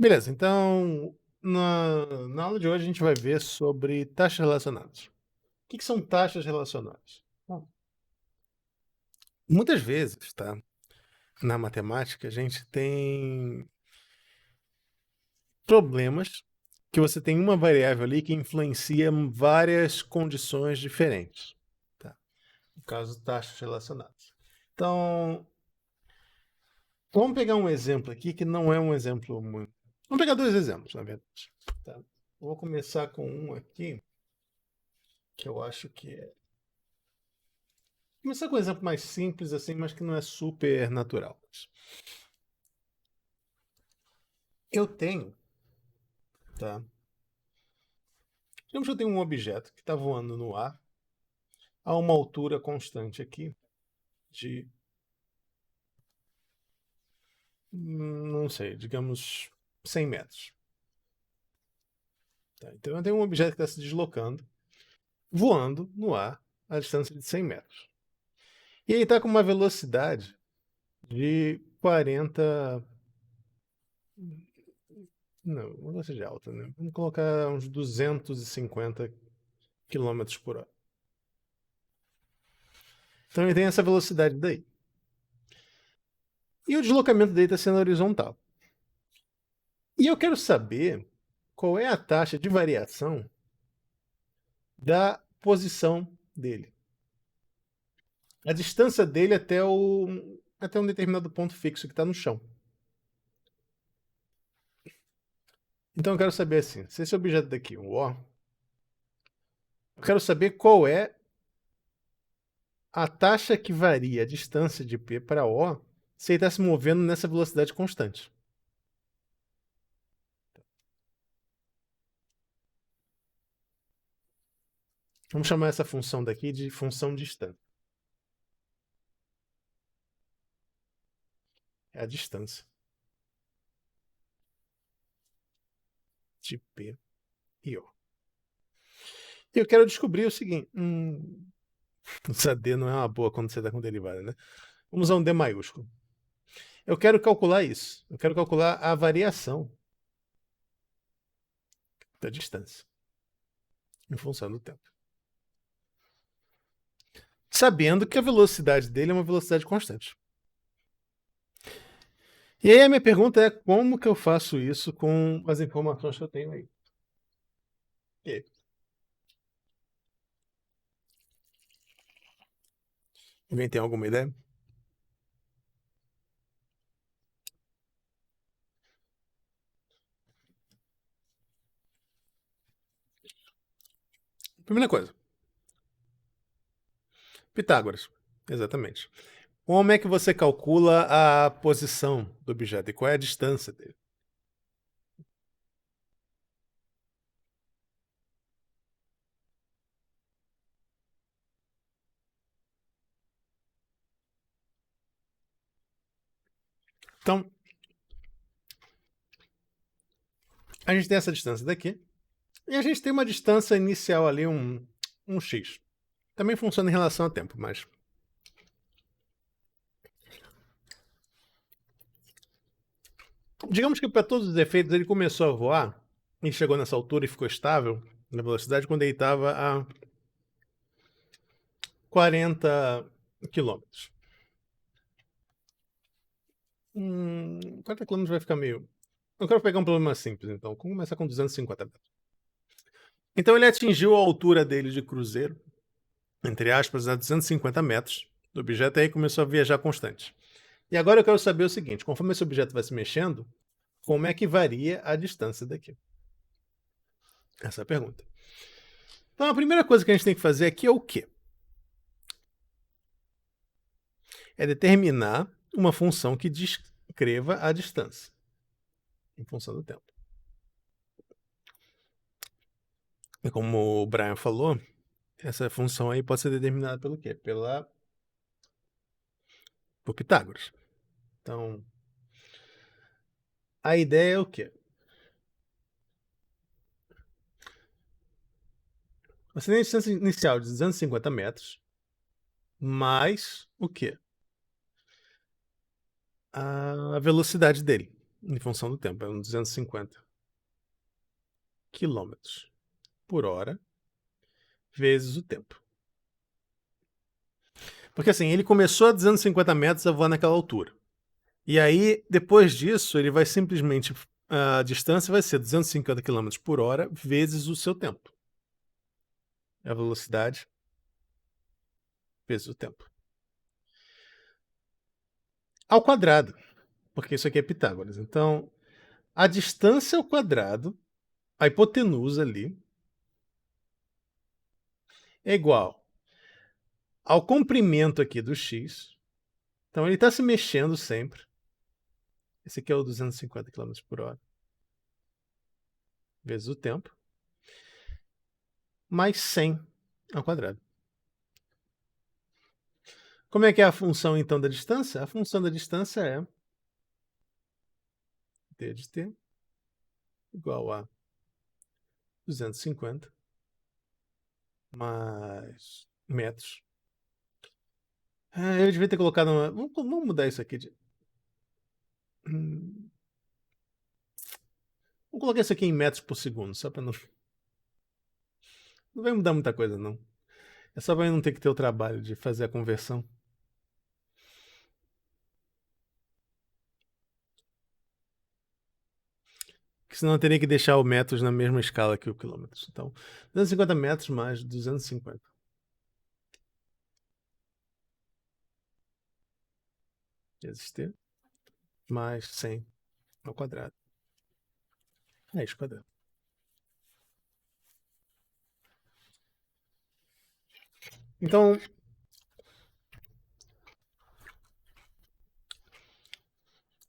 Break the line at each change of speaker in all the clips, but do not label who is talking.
Beleza, então na aula de hoje a gente vai ver sobre taxas relacionadas. O que são taxas relacionadas? Bom, muitas vezes, tá? Na matemática, a gente tem problemas que você tem uma variável ali que influencia várias condições diferentes. Tá? No caso, taxas relacionadas. Então, vamos pegar um exemplo aqui que não é um exemplo muito. Vamos pegar dois exemplos, na verdade. Tá? Vou começar com um aqui que eu acho que é. Começar com um exemplo mais simples, assim, mas que não é super natural. Eu tenho, tá? Digamos que eu tenho um objeto que está voando no ar a uma altura constante aqui de, não sei, digamos 100 metros. Tá? Então eu tenho um objeto que está se deslocando, voando no ar a distância de 100 metros. E ele está com uma velocidade de 40. Não, uma velocidade alta, né? Vamos colocar uns 250 quilômetros por hora. Então ele tem essa velocidade daí. E o deslocamento dele está sendo horizontal. E eu quero saber qual é a taxa de variação da posição dele. A distância dele até um determinado ponto fixo que está no chão. Então eu quero saber assim, se esse objeto daqui, um O, eu quero saber qual é a taxa que varia a distância de P para O se ele está se movendo nessa velocidade constante. Vamos chamar essa função daqui de função distante. É a distância de P e O. E eu quero descobrir o seguinte. Essa D não é uma boa quando você está com derivada, né? Vamos usar um D maiúsculo. Eu quero calcular isso. Eu quero calcular a variação da distância em função do tempo. Sabendo que a velocidade dele é uma velocidade constante. E aí a minha pergunta é como que eu faço isso com as informações que eu tenho aí? E aí? Alguém tem alguma ideia? Primeira coisa, Pitágoras. Exatamente. Como é que você calcula a posição do objeto e qual é a distância dele? Então, a gente tem essa distância daqui e a gente tem uma distância inicial ali, um x. Também funciona em relação ao tempo, mas digamos que para todos os efeitos ele começou a voar e chegou nessa altura e ficou estável na velocidade quando ele estava a 40 quilômetros. 40 quilômetros vai ficar meio. Eu quero pegar um problema simples, então. Vamos começar com 250 metros. Então ele atingiu a altura dele de cruzeiro, entre aspas, a 250 metros do objeto, e aí começou a viajar constante. E agora eu quero saber o seguinte: conforme esse objeto vai se mexendo, como é que varia a distância daqui? Essa é a pergunta. Então a primeira coisa que a gente tem que fazer aqui é o quê? É determinar uma função que descreva a distância em função do tempo. E como o Brian falou, essa função aí pode ser determinada pelo quê? Por Pitágoras. Então, a ideia é o quê? Você tem a distância inicial de 250 metros, mais o quê? A velocidade dele. em função do tempo, é 250 quilômetros por hora vezes o tempo. Porque assim, ele começou a 250 metros a voar naquela altura. E aí, depois disso, ele vai simplesmente. A distância vai ser 250 km por hora vezes o seu tempo. É a velocidade vezes o tempo. Ao quadrado. Porque isso aqui é Pitágoras. Então, a distância ao quadrado, a hipotenusa ali, é igual ao comprimento aqui do x. Então, ele está se mexendo sempre. Esse aqui é o 250 km por hora. Vezes o tempo. Mais 100 ao quadrado. Como é que é a função, então, da distância? A função da distância é d de t igual a 250 mais metros. Eu devia ter colocado uma... Vamos mudar isso aqui. Vamos colocar isso aqui em metros por segundo, só para não... Não vai mudar muita coisa, não. É só para não ter que ter o trabalho de fazer a conversão. Porque senão eu teria que deixar o metros na mesma escala que o quilômetros. Então, 250 metros mais 250. Vezes t mais 100 ao quadrado. É isso, quadrado. Então,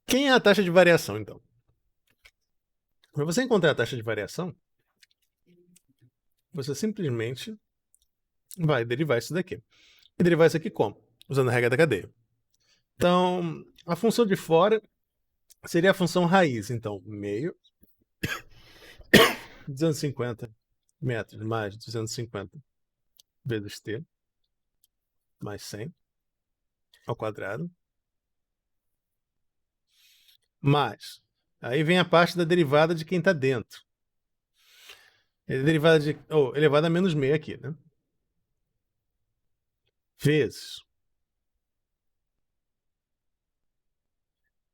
quem é a taxa de variação, então? Para você encontrar a taxa de variação, você simplesmente vai derivar isso daqui. E derivar isso aqui como? Usando a regra da cadeia. Então, a função de fora seria a função raiz. Então, meio, 250 metros mais 250 vezes t, mais 100 ao quadrado, mais. Aí vem a parte da derivada de quem está dentro. É a derivada de. Elevada a menos meio aqui, né? Vezes.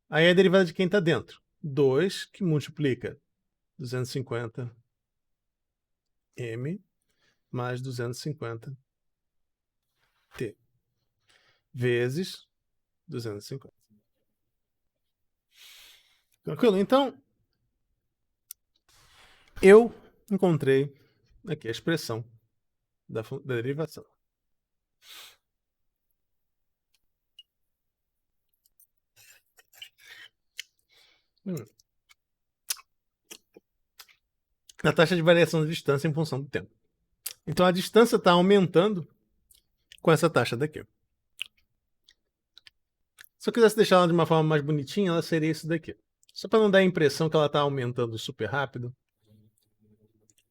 Aí é a derivada de quem está dentro. 2 que multiplica 250 m mais 250 t vezes 250. Tranquilo? Então, eu encontrei aqui a expressão da derivação. A taxa de variação da distância em função do tempo. Então a distância está aumentando com essa taxa daqui. Se eu quisesse deixar ela de uma forma mais bonitinha, ela seria isso daqui. Só para não dar a impressão que ela está aumentando super rápido.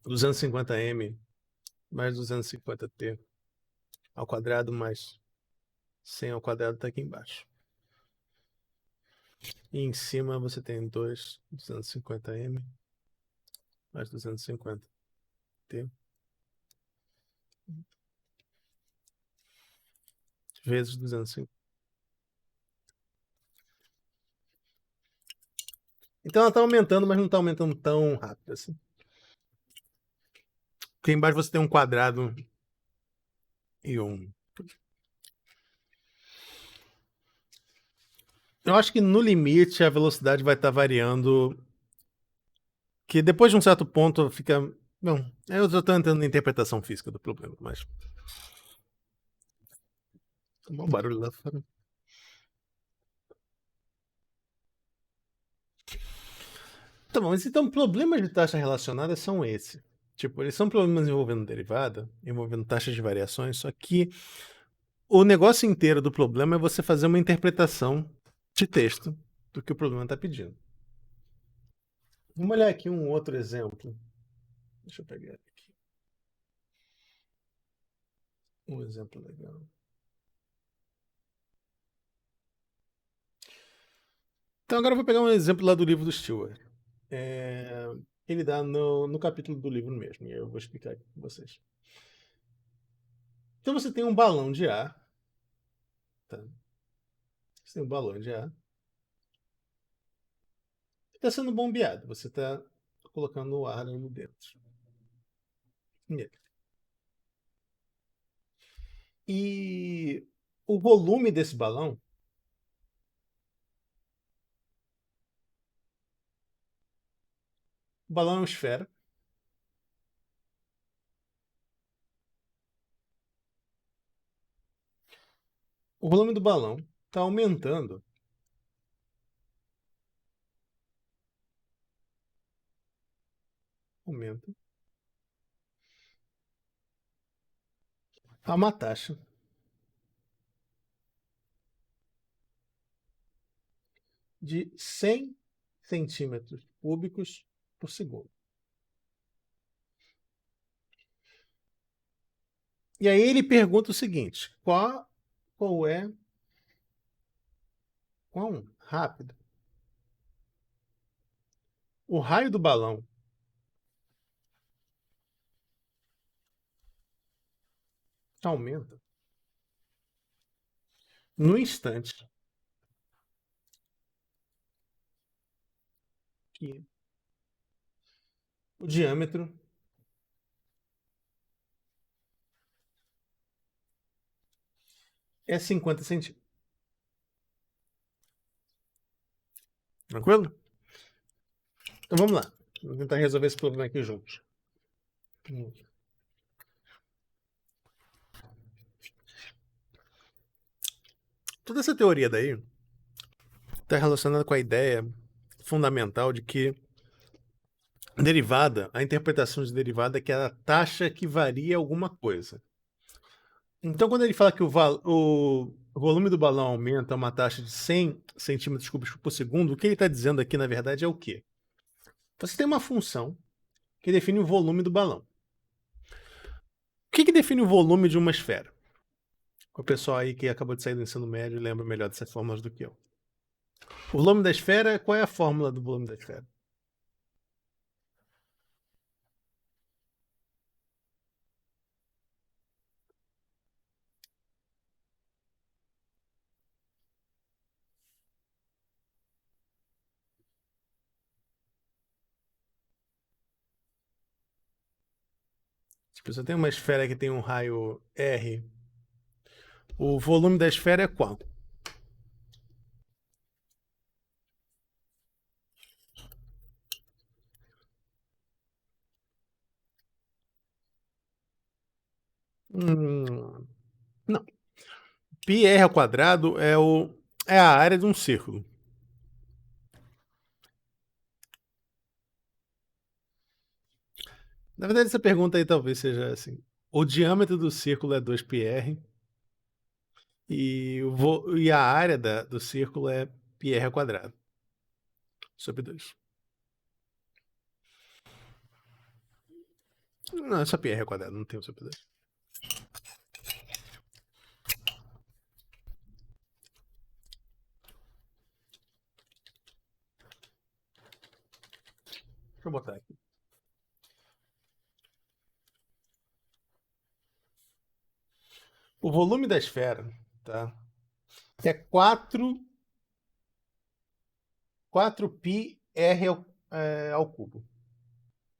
250m mais 250t ao quadrado mais 100 ao quadrado está aqui embaixo. E em cima você tem 250m mais 250t vezes 250. Então ela está aumentando, mas não está aumentando tão rápido assim. Aqui embaixo você tem um quadrado e um... Eu acho que no limite a velocidade vai estar variando, que depois de um certo ponto fica... Bom, eu estou tentando a interpretação física do problema, mas... Um barulho lá fora. Tá bom, mas então problemas de taxa relacionada são esses. Tipo, eles são problemas envolvendo derivada, envolvendo taxas de variações, só que o negócio inteiro do problema é você fazer uma interpretação de texto do que o problema está pedindo. Vamos olhar aqui um outro exemplo. Deixa eu pegar aqui. Um exemplo legal. Então agora eu vou pegar um exemplo lá do livro do Stewart. Ele dá no capítulo do livro mesmo, e eu vou explicar aqui para vocês. Então você tem um balão de ar, tá? Você tem um balão de ar que está sendo bombeado. Você está colocando o ar ali dentro. E o volume desse balão, o balão é uma esfera. O volume do balão está aumentando aumenta a uma taxa de 100 centímetros cúbicos por segundo. E aí ele pergunta o seguinte: quão rápido o raio do balão aumenta no instante que o diâmetro é 50 centímetros. Tranquilo? Então vamos lá. Vamos tentar resolver esse problema aqui juntos. Toda essa teoria daí está relacionada com a ideia fundamental de que derivada, a interpretação de derivada é que é a taxa que varia alguma coisa. Então, quando ele fala que o volume do balão aumenta a uma taxa de 100 centímetros cúbicos por segundo, o que ele está dizendo aqui, na verdade, é o quê? Você tem uma função que define o volume do balão. O que define o volume de uma esfera? O pessoal aí que acabou de sair do ensino médio lembra melhor dessas fórmulas do que eu. O volume da esfera, qual é a fórmula do volume da esfera? Se você tem uma esfera que tem um raio R, o volume da esfera é quanto? Não. Πr ao quadrado é a área de um círculo. Na verdade, essa pergunta aí talvez seja assim. O diâmetro do círculo é 2πr e a área do círculo é πr ao quadrado sobre 2. Não, é só πr ao quadrado, não tem o sobre 2. Deixa eu botar aqui. O volume da esfera, tá? É 4πr ao cubo.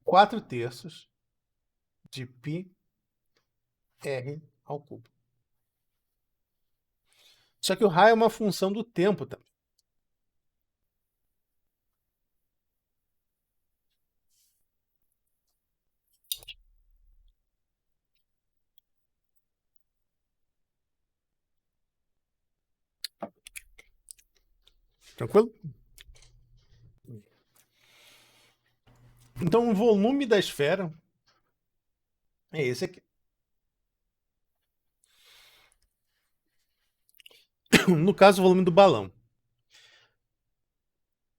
4 terços de πr ao cubo. Só que o raio é uma função do tempo também. Tranquilo? Então o volume da esfera é esse aqui. No caso, o volume do balão.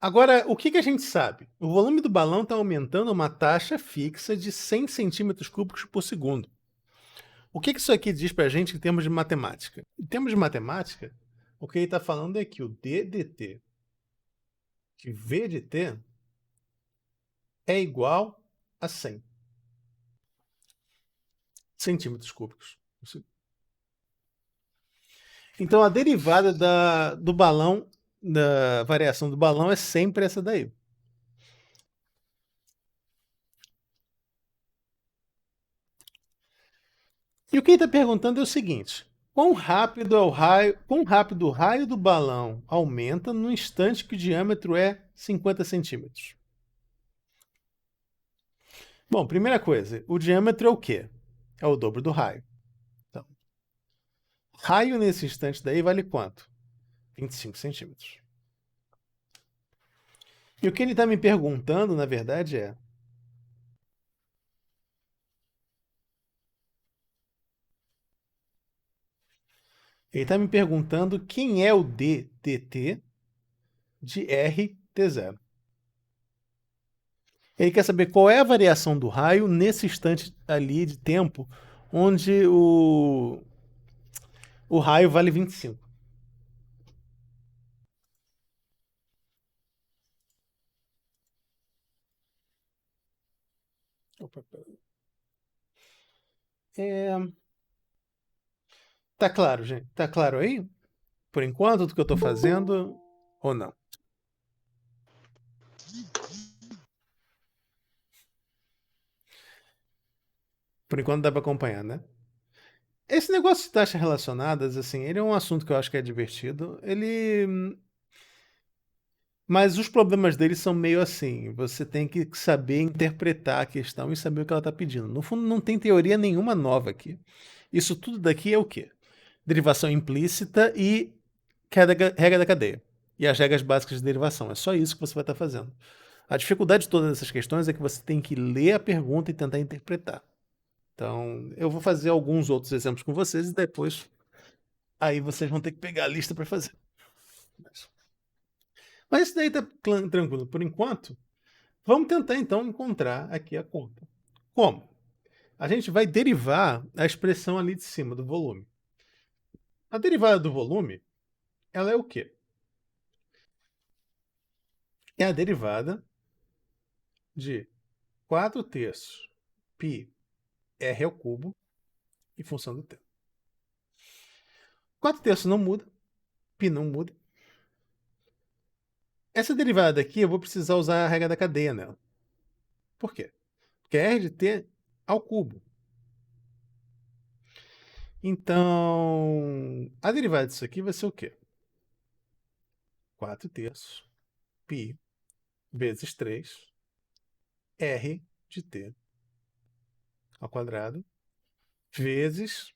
Agora, o que a gente sabe? O volume do balão está aumentando a uma taxa fixa de 100 centímetros cúbicos por segundo. O que isso aqui diz para a gente em termos de matemática? Em termos de matemática, o que ele está falando é que o d dt que V de t é igual a 100 centímetros cúbicos. Então a derivada do balão, da variação do balão é sempre essa daí. E o que ele está perguntando é o seguinte: quão rápido o raio do balão aumenta no instante que o diâmetro é 50 centímetros? Bom, primeira coisa, o diâmetro é o quê? É o dobro do raio. Então, raio nesse instante daí vale quanto? 25 centímetros. E o que ele está me perguntando, na verdade, é: ele está me perguntando quem é o d dt de r t0. Ele quer saber qual é a variação do raio nesse instante ali de tempo onde o raio vale 25. Opa, tá claro, gente? Tá claro aí? Por enquanto, do que eu estou fazendo ou não? Por enquanto dá para acompanhar, né? Esse negócio de taxas relacionadas, assim, ele é um assunto que eu acho que é divertido. Mas os problemas dele são meio assim. Você tem que saber interpretar a questão e saber o que ela está pedindo. No fundo, não tem teoria nenhuma nova aqui. Isso tudo daqui é o quê? Derivação implícita e regra da cadeia. E as regras básicas de derivação. É só isso que você vai estar fazendo. A dificuldade de todas essas questões é que você tem que ler a pergunta e tentar interpretar. Então, eu vou fazer alguns outros exemplos com vocês e depois aí vocês vão ter que pegar a lista para fazer. Mas isso daí tá tranquilo por enquanto. Vamos tentar então encontrar aqui a conta. Como? A gente vai derivar a expressão ali de cima do volume. A derivada do volume, ela é o quê? É a derivada de 4/3 π r ao cubo em função do tempo. 4/3 não muda, π não muda. Essa derivada aqui eu vou precisar usar a regra da cadeia nela. Por quê? Porque é r de t ao cubo. Então, a derivada disso aqui vai ser o quê? 4/3 π vezes 3 r de t ao quadrado vezes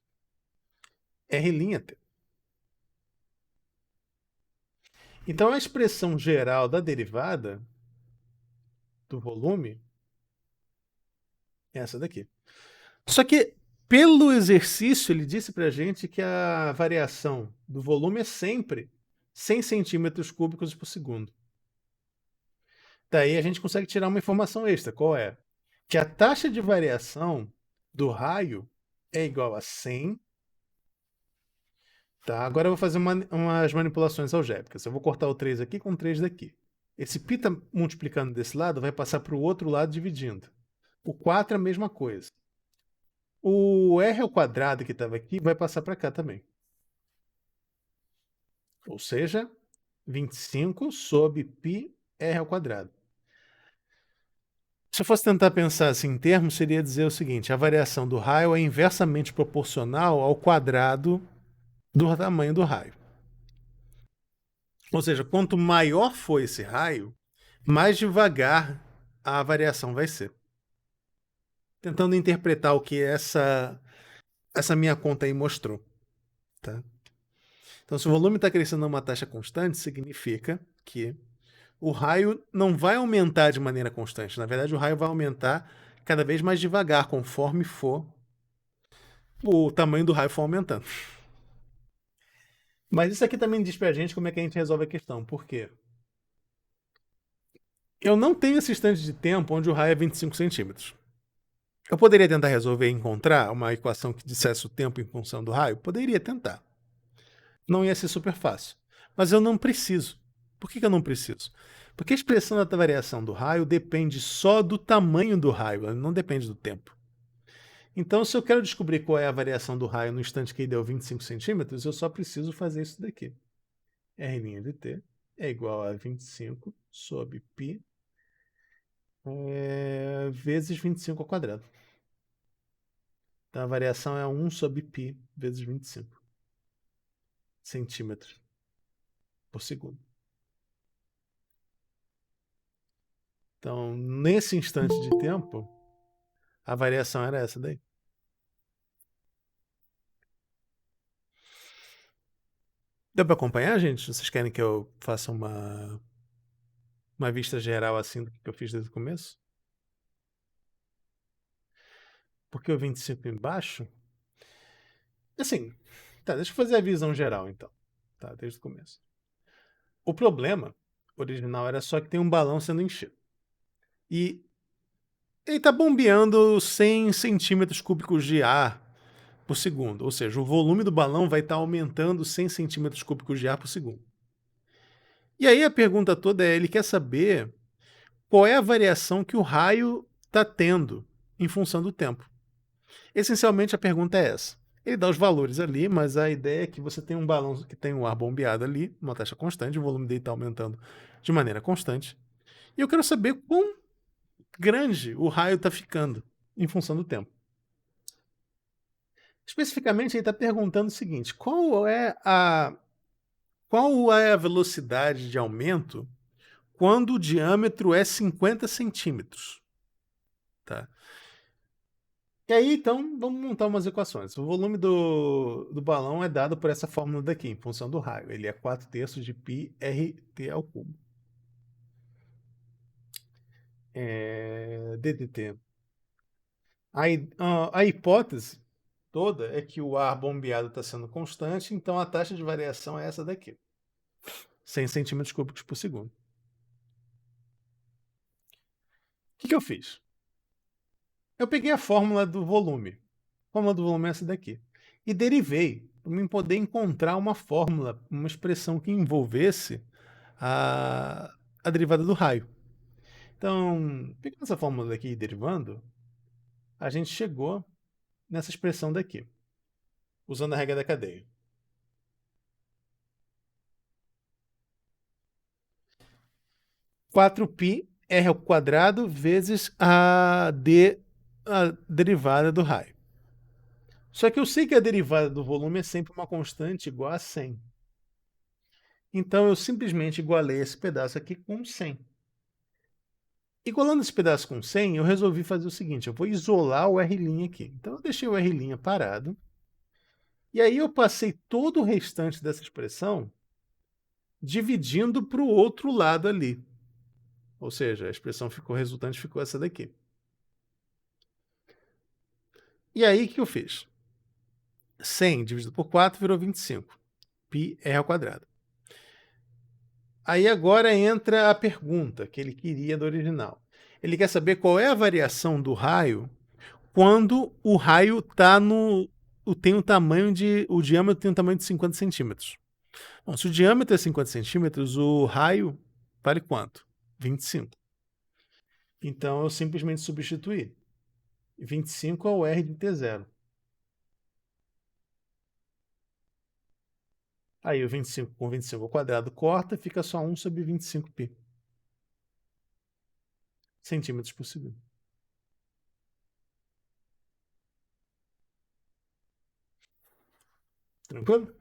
r't. Então, a expressão geral da derivada do volume é essa daqui. Só que, pelo exercício, ele disse para a gente que a variação do volume é sempre 100 centímetros cúbicos por segundo. Daí a gente consegue tirar uma informação extra. Qual é? Que a taxa de variação do raio é igual a 100. Tá, agora eu vou fazer umas manipulações algébricas. Eu vou cortar o 3 aqui com o 3 daqui. Esse π tá multiplicando desse lado, vai passar para o outro lado dividindo. O 4 é a mesma coisa. O r ao quadrado que estava aqui vai passar para cá também. Ou seja, 25 sobre π r ao quadrado. Se eu fosse tentar pensar assim em termos, seria dizer o seguinte: a variação do raio é inversamente proporcional ao quadrado do tamanho do raio. Ou seja, quanto maior for esse raio, mais devagar a variação vai ser. Tentando interpretar o que essa minha conta aí mostrou. Tá? Então, se o volume está crescendo a uma taxa constante, significa que o raio não vai aumentar de maneira constante. Na verdade, o raio vai aumentar cada vez mais devagar, conforme for o tamanho do raio for aumentando. Mas isso aqui também diz pra gente como é que a gente resolve a questão. Por quê? Eu não tenho esse instante de tempo onde o raio é 25 centímetros. Eu poderia tentar resolver e encontrar uma equação que dissesse o tempo em função do raio? Poderia tentar. Não ia ser super fácil. Mas eu não preciso. Por que eu não preciso? Porque a expressão da variação do raio depende só do tamanho do raio, ela não depende do tempo. Então, se eu quero descobrir qual é a variação do raio no instante que deu 25 centímetros, eu só preciso fazer isso daqui. R' de t é igual a 25 sobre π vezes 25 ao quadrado. Então, a variação é 1 sobre π vezes 25 centímetros por segundo. Então, nesse instante de tempo, a variação era essa daí. Deu para acompanhar, gente? Vocês querem que eu faça uma vista geral assim do que eu fiz desde o começo? Porque o 25 embaixo? Assim, tá, deixa eu fazer a visão geral então. Tá, desde o começo. O problema original era só que tem um balão sendo enchido. E ele está bombeando 100 centímetros cúbicos de ar por segundo. Ou seja, o volume do balão vai estar aumentando 100 centímetros cúbicos de ar por segundo. E aí a pergunta toda é, ele quer saber qual é a variação que o raio está tendo em função do tempo. Essencialmente a pergunta é essa. Ele dá os valores ali, mas a ideia é que você tem um balão que tem um ar bombeado ali, uma taxa constante, o volume dele está aumentando de maneira constante. E eu quero saber quão grande o raio está ficando em função do tempo. Especificamente, ele está perguntando o seguinte: qual é a velocidade de aumento quando o diâmetro é 50 centímetros? Tá? E aí, então, vamos montar umas equações. O volume do balão é dado por essa fórmula daqui, em função do raio. Ele é 4/3 de π RT ao cubo. DDT. A hipótese toda é que o ar bombeado está sendo constante, então a taxa de variação é essa daqui. 100 centímetros cúbicos por segundo. O que eu fiz? Eu peguei a fórmula do volume. A fórmula do volume é essa daqui. E derivei para mim poder encontrar uma fórmula, uma expressão que envolvesse a derivada do raio. Então, pegando essa fórmula daqui e derivando, a gente chegou nessa expressão daqui, usando a regra da cadeia. 4π r ao quadrado vezes a derivada do raio. Só que eu sei que a derivada do volume é sempre uma constante igual a 100. Então eu simplesmente igualei esse pedaço aqui com 100. Igualando esse pedaço com 100, eu resolvi fazer o seguinte, eu vou isolar o R' aqui. Então eu deixei o R' parado, e aí eu passei todo o restante dessa expressão dividindo para o outro lado ali. Ou seja, a expressão resultante ficou essa daqui. E aí o que eu fiz? 100 dividido por 4 virou 25. Π r ao quadrado. Aí agora entra a pergunta que ele queria do original. Ele quer saber qual é a variação do raio quando o raio está no. Tem o tamanho de. O diâmetro tem um tamanho de 50 centímetros. Bom, se o diâmetro é 50 centímetros, o raio vale quanto? 25. Então eu simplesmente substituí. 25 é o R de T0. Aí o 25 com 25 ao quadrado corta, fica só 1 sobre 25π. Centímetros por segundo. Tranquilo?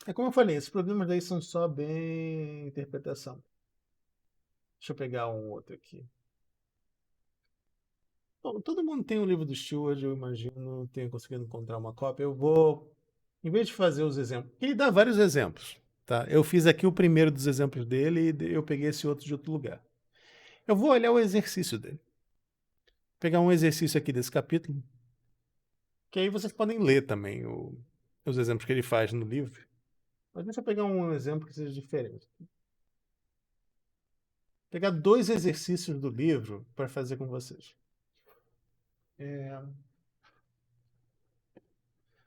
É como eu falei, esses problemas daí são só bem interpretação. Deixa eu pegar um outro aqui. Bom, todo mundo tem um livro do Stewart, eu imagino, tenha conseguido encontrar uma cópia. Eu vou, em vez de fazer os exemplos, ele dá vários exemplos, tá? Eu fiz aqui o primeiro dos exemplos dele e eu peguei esse outro de outro lugar. Eu vou olhar o exercício dele. Pegar um exercício aqui desse capítulo, que aí vocês podem ler também os exemplos que ele faz no livro. Mas deixa eu pegar um exemplo que seja diferente. Pegar 2 exercícios do livro para fazer com vocês.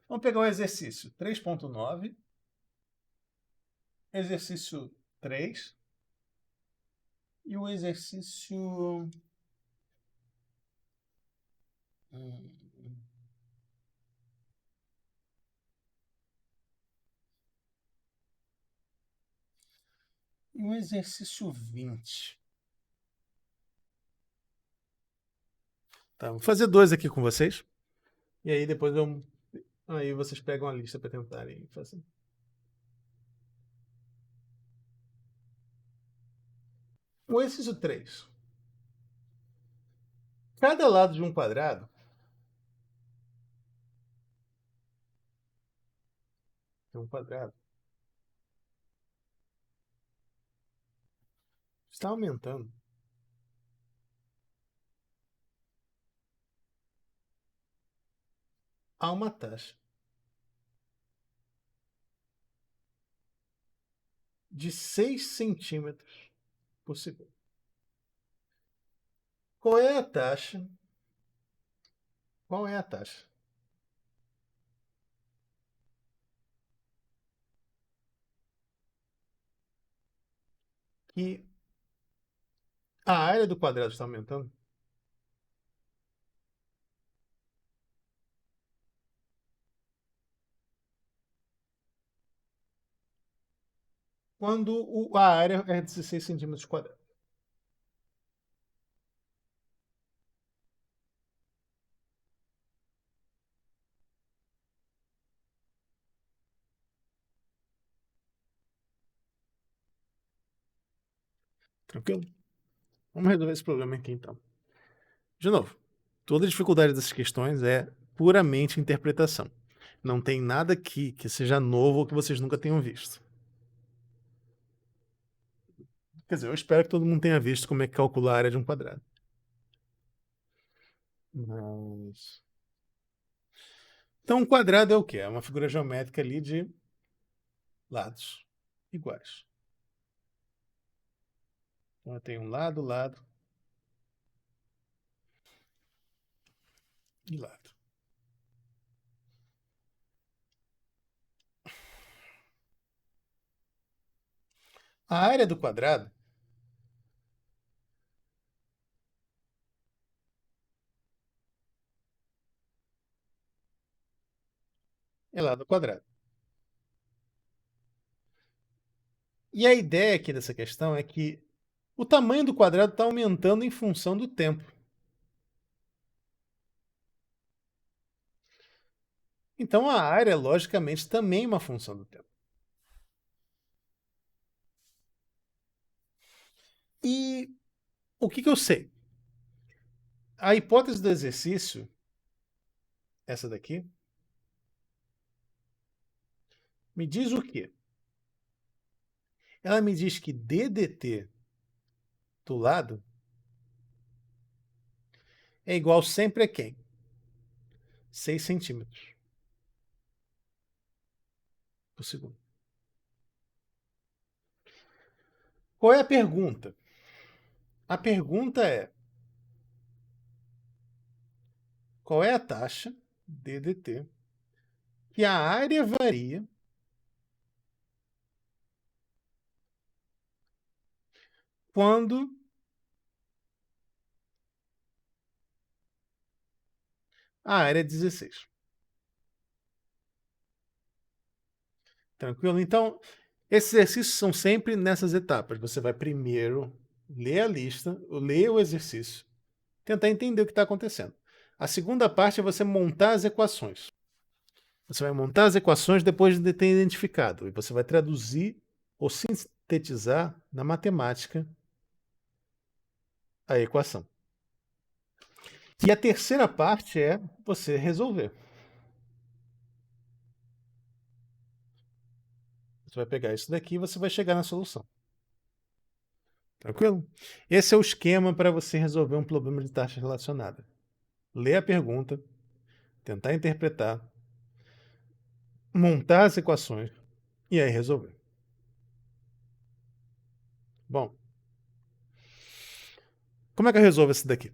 Vamos pegar o exercício 3.9 exercício 3 e o exercício... E o exercício 20. Tá, vou fazer 2 aqui com vocês. E aí depois aí vocês pegam a lista para tentarem fazer. O exercício 3. Cada lado de um quadrado é um quadrado. Está aumentando a uma taxa de 6 centímetros por segundo. Qual é a taxa? Qual é a taxa que a área do quadrado está aumentando quando a área é 16 centímetros quadrados? Tranquilo? Vamos resolver esse problema aqui então. De novo, toda a dificuldade dessas questões é puramente interpretação. Não tem nada aqui que seja novo ou que vocês nunca tenham visto. Quer dizer, eu espero que todo mundo tenha visto como é que calcula a área de um quadrado. Mas... Então, um quadrado é o quê? É uma figura geométrica ali de lados iguais. Então, eu tenho lado e lado. A área do quadrado é lado quadrado. E a ideia aqui dessa questão é que o tamanho do quadrado está aumentando em função do tempo. Então, a área, logicamente, também é uma função do tempo. E o que eu sei? A hipótese do exercício, essa daqui, me diz o quê? Ela me diz que ddt do lado é igual sempre a quem? 6 centímetros por segundo. Qual é a pergunta? A pergunta é: qual é a taxa ddt que a área varia quando a área é 16? Tranquilo? Então, esses exercícios são sempre nessas etapas. Você vai primeiro ler a lista, ler o exercício, tentar entender o que está acontecendo. A segunda parte é você montar as equações. Você vai montar as equações depois de ter identificado. E você vai traduzir ou sintetizar na matemática a equação. E a terceira parte é você resolver. Você vai pegar isso daqui e você vai chegar na solução. Tranquilo? Esse é o esquema para você resolver um problema de taxa relacionada. Ler a pergunta, tentar interpretar, montar as equações e aí resolver. Bom, como é que eu resolvo esse daqui?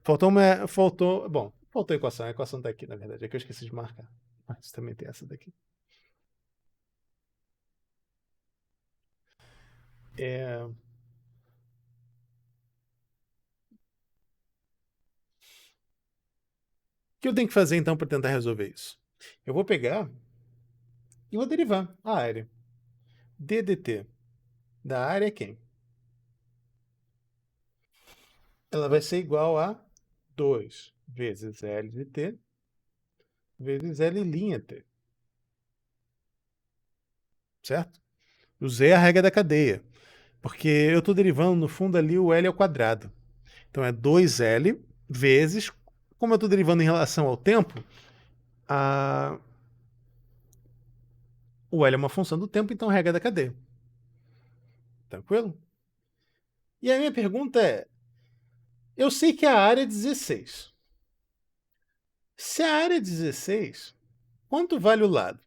Faltou a equação. A equação está aqui, na verdade. É que eu esqueci de marcar. Mas também tem essa daqui. O que eu tenho que fazer então para tentar resolver isso? Eu vou pegar e vou derivar a área. DDT da área é quem? Ela vai ser igual a 2 vezes L de T vezes L' T. Certo? Usei a regra da cadeia. Porque eu estou derivando no fundo ali o L ao quadrado. Então é 2L vezes, como eu estou derivando em relação ao tempo, a... o L é uma função do tempo, então regra da cadeia. Tranquilo? E a minha pergunta é, eu sei que a área é 16. Se a área é 16, quanto vale o lado?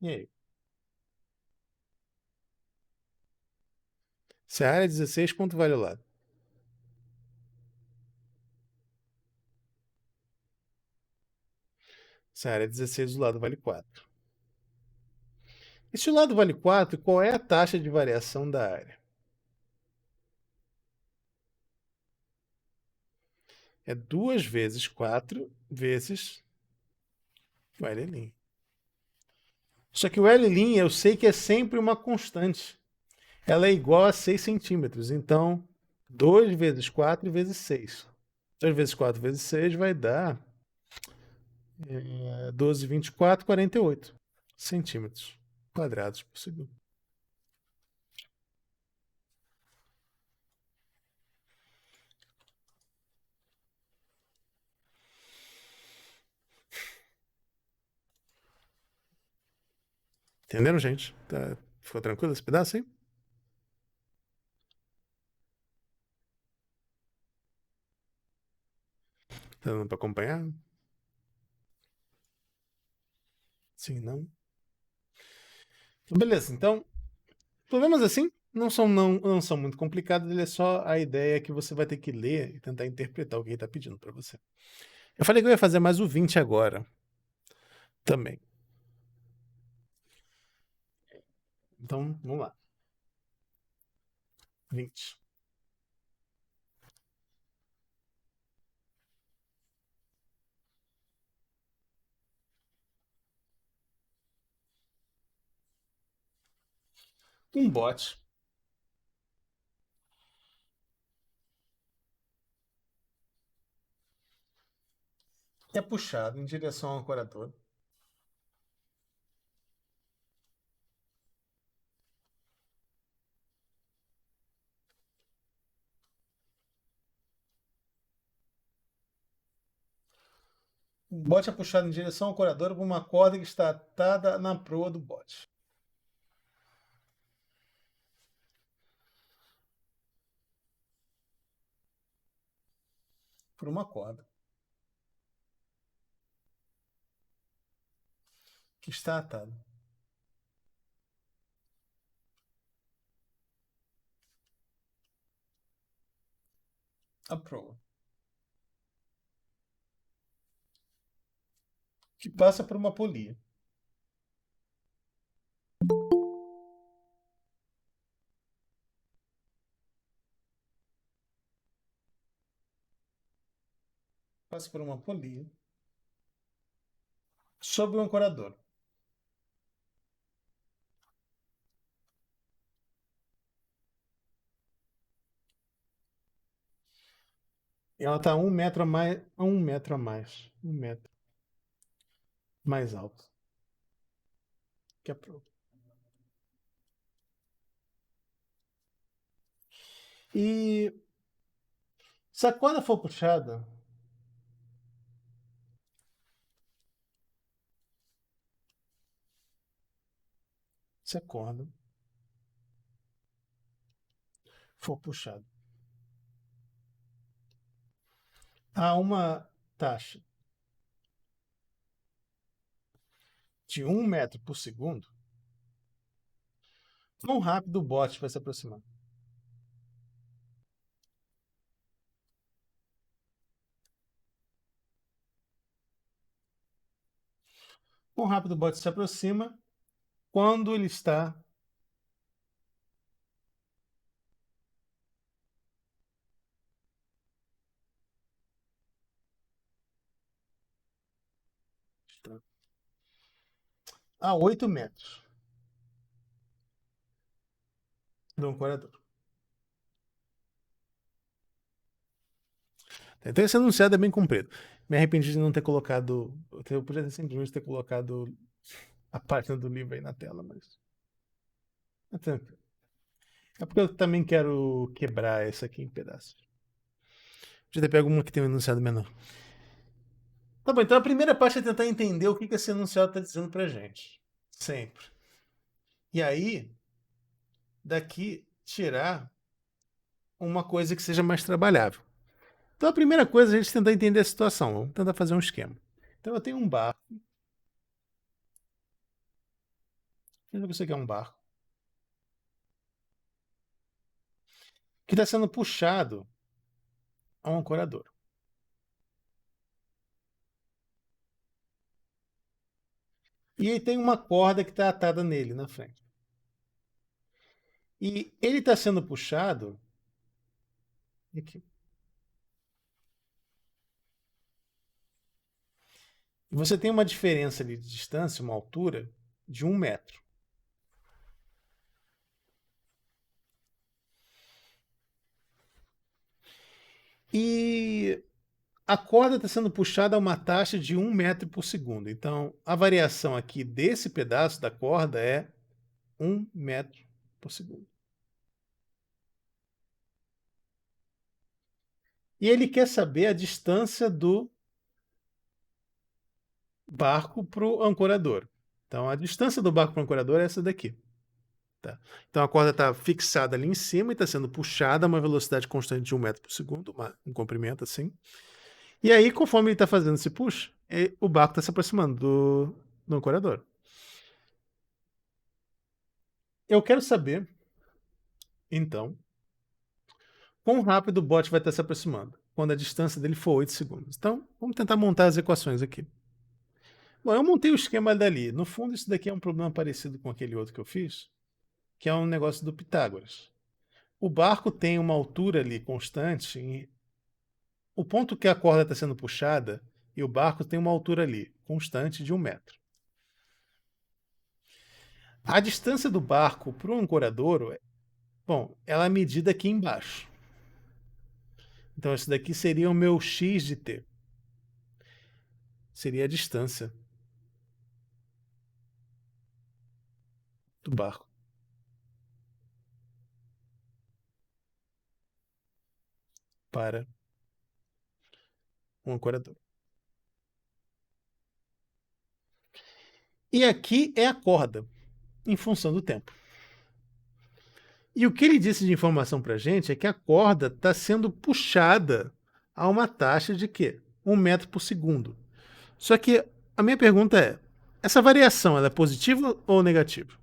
E aí? Se a área é 16, quanto vale o lado? Se a área é 16, o lado vale 4. E se o lado vale 4, qual é a taxa de variação da área? É 2 vezes 4 vezes o L'. Só que o L' eu sei que é sempre uma constante. Ela é igual a 6 centímetros. Então, 2 vezes 4 vezes 6. 2 vezes 4 vezes 6 vai dar 12, 24, 48 centímetros quadrados por segundo. Entenderam, gente? Tá, ficou tranquilo esse pedaço aí? Tá dando para acompanhar? Sim, não? Então, beleza. Então, problemas assim não são muito complicados, ele é só a ideia que você vai ter que ler e tentar interpretar o que ele está pedindo para você. Eu falei que eu ia fazer mais o 20 agora também. Então, vamos lá. 20. Um bote é puxado em direção ao ancorador. O bote é puxado em direção ao ancorador por uma corda que está atada na proa do bote. Por uma corda que está atada à proa, que passa por uma polia. Passa por uma polia sobre o ancorador. E ela está a 1 metro a mais, a 1 metro a mais, 1 metro mais alto que a proa. E se a corda for puxada, se a corda for puxada a uma taxa de 1 metro por segundo, quão rápido o bote vai se aproximar? Quão rápido o bot se aproxima quando ele está a 8 metros do ancorador. Então esse enunciado é bem comprido. Me arrependi de não ter colocado. Eu podia simplesmente ter colocado a página do livro aí na tela, mas. É tranquilo. É porque eu também quero quebrar essa aqui em pedaços. Podia ter pego uma que tem um enunciado menor. Tá bom, então a primeira parte é tentar entender o que esse enunciado está dizendo pra gente. Sempre. E aí, daqui, tirar uma coisa que seja mais trabalhável. Então a primeira coisa é a gente tentar entender a situação. Vamos tentar fazer um esquema. Então eu tenho um barco. Veja que isso aqui é um barco. Que está sendo puxado a um ancorador. E aí tem uma corda que está atada nele na frente. E ele está sendo puxado aqui. E você tem uma diferença ali de distância, uma altura de 1 metro. E a corda está sendo puxada a uma taxa de 1 metro por segundo. Então, a variação aqui desse pedaço da corda é 1 metro por segundo. E ele quer saber a distância do barco para o ancorador. Então, a distância do barco para o ancorador é essa daqui. Tá? Então, a corda está fixada ali em cima e está sendo puxada a uma velocidade constante de 1 metro por segundo, um comprimento assim. E aí, conforme ele está fazendo esse push, o barco está se aproximando do ancorador. Eu quero saber, então, quão rápido o bot vai estar se aproximando, quando a distância dele for 8 segundos. Então, vamos tentar montar as equações aqui. Bom, eu montei o esquema dali. No fundo, isso daqui é um problema parecido com aquele outro que eu fiz, que é um negócio do Pitágoras. O barco tem uma altura ali constante. O ponto que a corda está sendo puxada e o barco tem uma altura ali constante de 1 metro. A distância do barco para o ancoradouro, bom, ela é medida aqui embaixo. Então, isso daqui seria o meu x de t. Seria a distância do barco para o ancorador. E aqui é a corda, em função do tempo. E o que ele disse de informação para a gente é que a corda está sendo puxada a uma taxa de quê? 1 metro por segundo. Só que a minha pergunta é, essa variação ela é positiva ou negativa?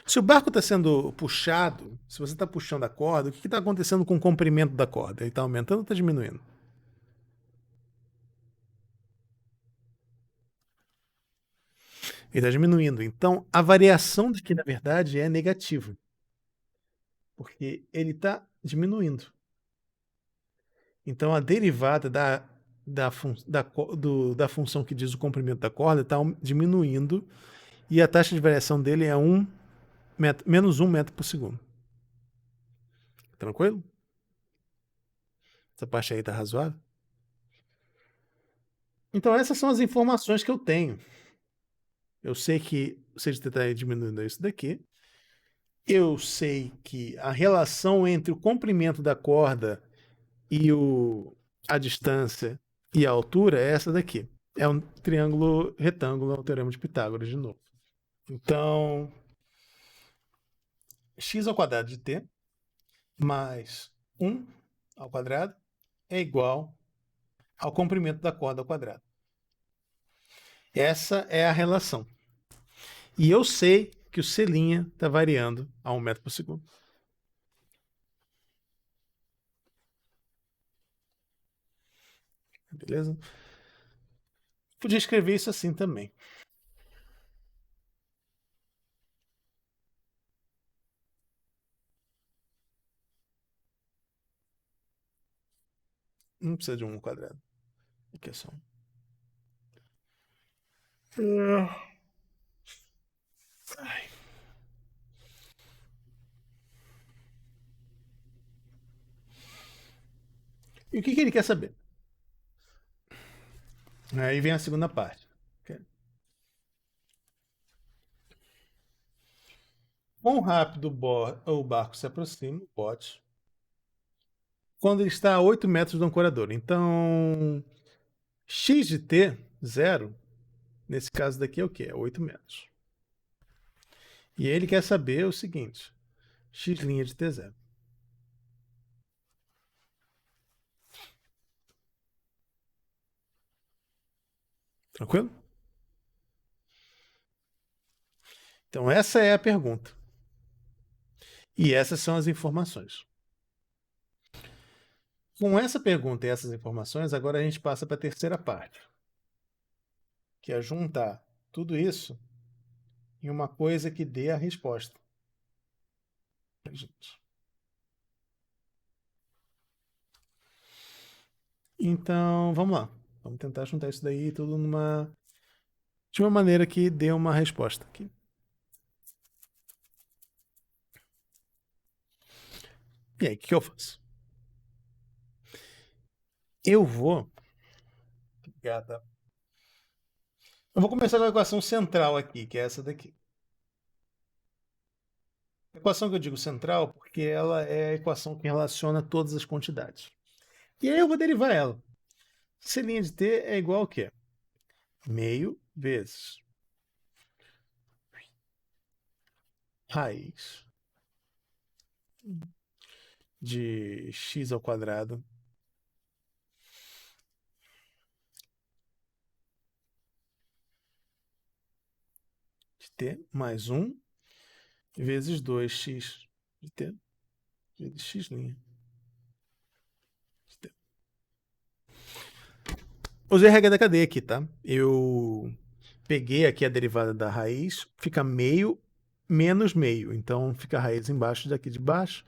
Se o barco está sendo puxado, se você está puxando a corda, o que está acontecendo com o comprimento da corda? Ele está aumentando ou está diminuindo? Ele está diminuindo. Então, a variação daqui, na verdade, é negativa. Porque ele está diminuindo. Então, a derivada da função que diz o comprimento da corda está diminuindo e a taxa de variação dele é menos 1 metro por segundo. Tranquilo? Essa parte aí está razoável? Então, essas são as informações que eu tenho. Eu sei que o CDT está diminuindo isso daqui. Eu sei que a relação entre o comprimento da corda e a distância e a altura é essa daqui. É um triângulo retângulo, é o teorema de Pitágoras de novo. Então, x ao quadrado de t mais 1 ao quadrado é igual ao comprimento da corda ao quadrado. Essa é a relação. E eu sei que o C' está variando a 1 metro por segundo. Beleza? Podia escrever isso assim também. Não precisa de um quadrado. Aqui é só um. Ai. E o que ele quer saber? Aí vem a segunda parte. Quão rápido o barco se aproxima, pode, quando ele está a 8 metros do ancorador. Então, x de t, 0, nesse caso daqui é o quê? É 8 metros. E ele quer saber o seguinte, x' de t0. Tranquilo? Então, essa é a pergunta. E essas são as informações. Com essa pergunta e essas informações, agora a gente passa para a terceira parte, que é juntar tudo isso em uma coisa que dê a resposta. Gente. Então, vamos lá. Vamos tentar juntar isso daí tudo de uma maneira que dê uma resposta aqui. E aí, o que eu faço? Eu vou... Gata. Eu vou começar com a equação central aqui, que é essa daqui. A equação que eu digo central porque ela é a equação que relaciona todas as quantidades. E aí eu vou derivar ela. C' de t é igual ao quê? Meio vezes raiz de x ao quadrado de t mais 1 vezes 2x de t vezes x' de t. Usei a regra da cadeia aqui, tá? Eu peguei aqui a derivada da raiz, fica meio menos meio. Então fica a raiz embaixo daqui de baixo.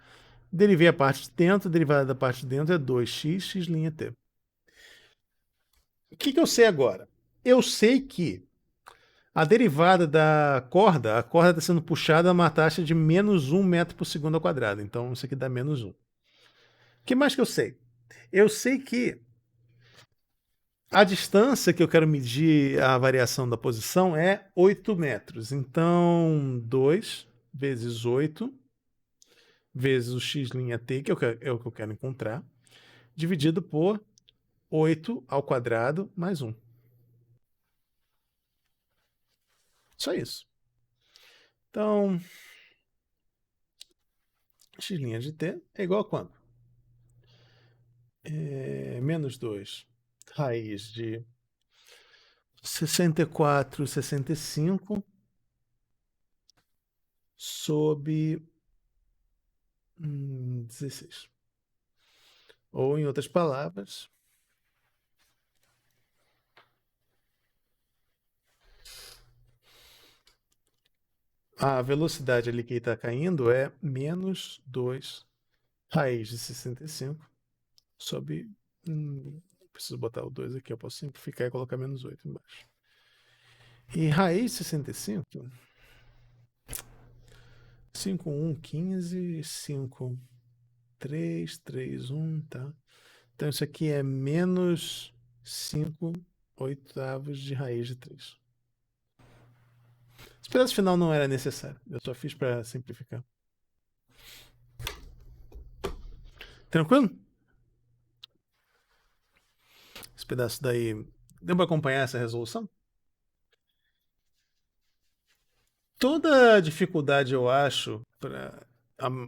Derivei a parte de dentro, a derivada da parte de dentro é 2x, x'. O que eu sei agora? Eu sei que a derivada da corda, a corda está sendo puxada a uma taxa de menos 1 metro por segundo ao quadrado. Então isso aqui dá menos 1. O que mais que eu sei? Eu sei que a distância que eu quero medir a variação da posição é 8 metros. Então, 2 vezes 8 vezes o x' t, que é o que eu quero encontrar, dividido por 8 ao quadrado mais 1. Só isso. Então, x' de t é igual a quanto? Menos 2 raiz de 64,65 sobre 16. Ou, em outras palavras, a velocidade ali que está caindo é menos 2 raiz de 65 sobre... preciso botar o 2 aqui, eu posso simplificar e colocar menos 8 embaixo. E raiz de 65... 5, 1, 15, 5, 3, 3, 1, tá? Então isso aqui é menos 5 oitavos de raiz de 3. Esse pedaço final não era necessário, eu só fiz para simplificar. Tranquilo? Esse pedaço daí, deu para acompanhar essa resolução? Toda dificuldade, eu acho,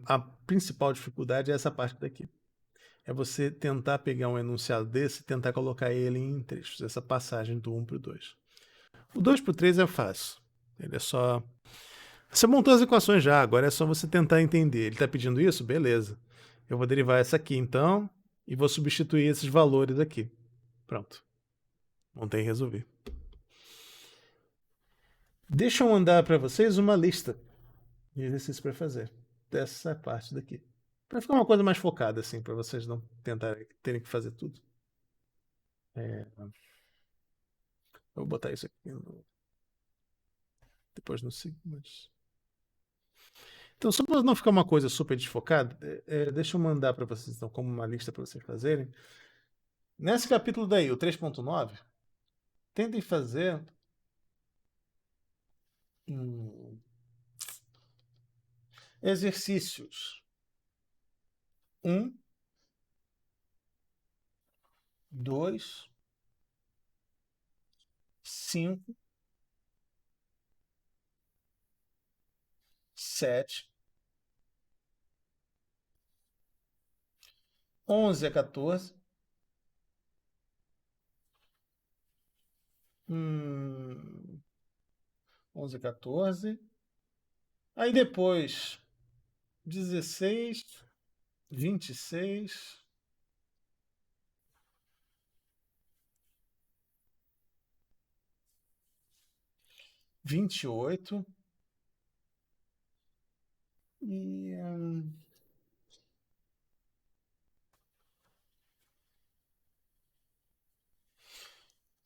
a principal dificuldade é essa parte daqui. É você tentar pegar um enunciado desse e tentar colocar ele em trechos, essa passagem do 1 para o 2. O 2 para o 3 é fácil. Ele é só... Você montou as equações já, agora é só você tentar entender. Ele está pedindo isso? Beleza. Eu vou derivar essa aqui, então, e vou substituir esses valores aqui. Pronto. Montei e resolvi. Deixa eu mandar para vocês uma lista de exercícios para fazer dessa parte daqui. Para ficar uma coisa mais focada, assim, para vocês não terem que fazer tudo. Eu vou botar isso aqui depois no seguinte. Então, só para não ficar uma coisa super desfocada, deixa eu mandar para vocês, então, como uma lista para vocês fazerem. Nesse capítulo daí, o 3.9, tentem fazer exercícios 1, 2, 5, 7, 11 a 14. 11 a 14. Aí depois, 16, 26, 28 e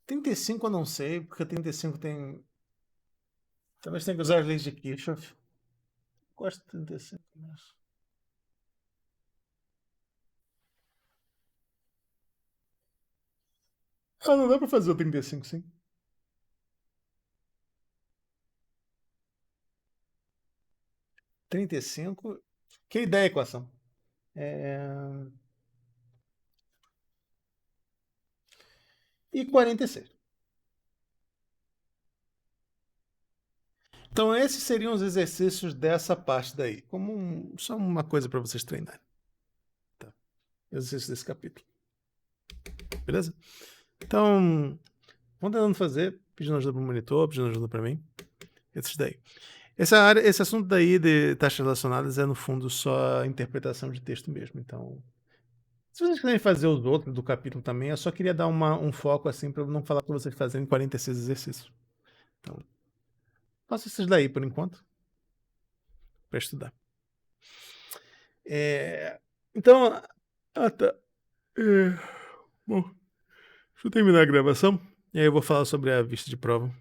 35 eu não sei, porque 35 tem. Talvez tenha que usar as leis de Kirchhoff. Gosto de 35, mas. Ah, não dá pra fazer o 35, sim. 35. Que ideia a equação? E 46. Então, esses seriam os exercícios dessa parte daí, como só uma coisa para vocês treinarem. Tá. Exercício desse capítulo. Beleza? Então, vão tentando fazer, pedindo ajuda para o monitor, pedindo ajuda para mim. Esses daí. Esse assunto daí de taxas relacionadas é, no fundo, só interpretação de texto mesmo. Então, se vocês quiserem fazer os outros do capítulo também, eu só queria dar um foco assim para não falar para vocês fazerem 46 exercícios. Então, faça esses daí por enquanto, para estudar. Então, tá. Bom, deixa eu terminar a gravação e aí eu vou falar sobre a vista de prova.